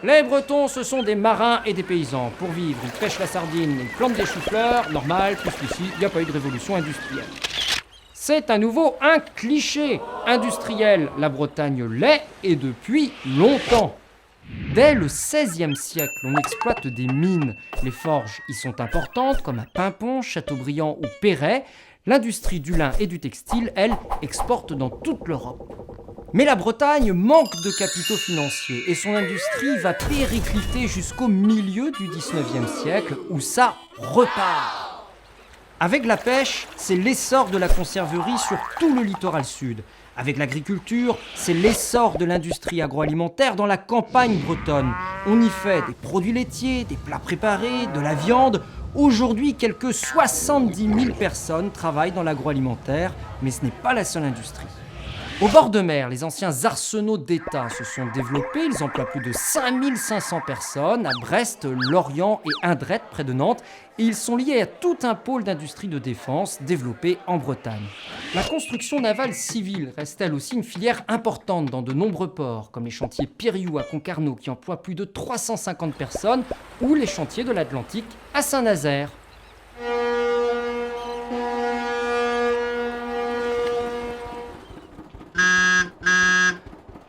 Les Bretons, ce sont des marins et des paysans. Pour vivre, ils pêchent la sardine, ils plantent des choux-fleurs, normal, puisqu'ici, il n'y a pas eu de révolution industrielle. C'est à nouveau un cliché industriel. La Bretagne l'est, et depuis longtemps. Dès le XVIe siècle, on exploite des mines. Les forges y sont importantes, comme à Paimpont, Châteaubriand ou Perret. L'industrie du lin et du textile, elle, exporte dans toute l'Europe. Mais la Bretagne manque de capitaux financiers et son industrie va péricliter jusqu'au milieu du XIXe siècle où ça repart. Avec la pêche, c'est l'essor de la conserverie sur tout le littoral sud. Avec l'agriculture, c'est l'essor de l'industrie agroalimentaire dans la campagne bretonne. On y fait des produits laitiers, des plats préparés, de la viande. Aujourd'hui, quelques 70 000 personnes travaillent dans l'agroalimentaire, mais ce n'est pas la seule industrie. Au bord de mer, les anciens arsenaux d'État se sont développés. Ils emploient plus de 5500 personnes à Brest, Lorient et Indret, près de Nantes. Et ils sont liés à tout un pôle d'industrie de défense développé en Bretagne. La construction navale civile reste elle aussi une filière importante dans de nombreux ports, comme les chantiers Piriou à Concarneau qui emploient plus de 350 personnes, ou les chantiers de l'Atlantique à Saint-Nazaire.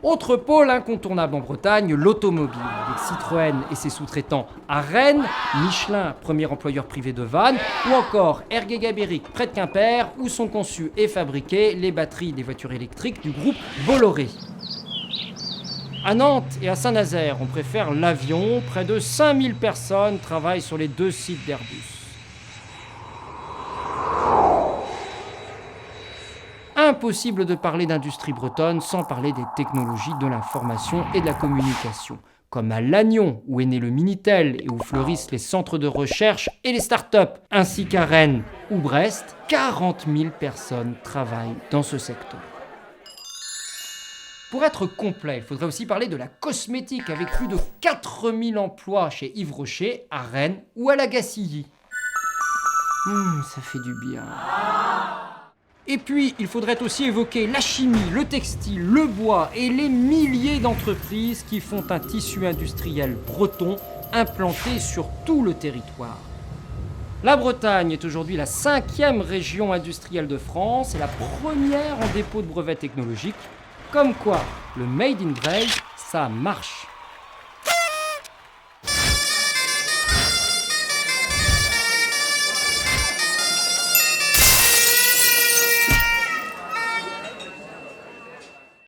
Autre pôle incontournable en Bretagne, l'automobile, avec Citroën et ses sous-traitants à Rennes, Michelin, premier employeur privé de Vannes, ou encore Ergué-Gabéric, près de Quimper, où sont conçues et fabriquées les batteries des voitures électriques du groupe Bolloré. À Nantes et à Saint-Nazaire, on préfère l'avion. Près de 5000 personnes travaillent sur les 2 sites d'Airbus. Impossible de parler d'industrie bretonne sans parler des technologies de l'information et de la communication. Comme à Lannion, où est né le Minitel et où fleurissent les centres de recherche et les startups, ainsi qu'à Rennes ou Brest, 40 000 personnes travaillent dans ce secteur. Pour être complet, il faudrait aussi parler de la cosmétique, avec plus de 4000 emplois chez Yves Rocher, à Rennes ou à la Gacilly. Ça fait du bien. Et puis, il faudrait aussi évoquer la chimie, le textile, le bois et les milliers d'entreprises qui font un tissu industriel breton implanté sur tout le territoire. La Bretagne est aujourd'hui la 5e région industrielle de France et la première en dépôt de brevets technologiques. Comme quoi, le Made in Brest, ça marche.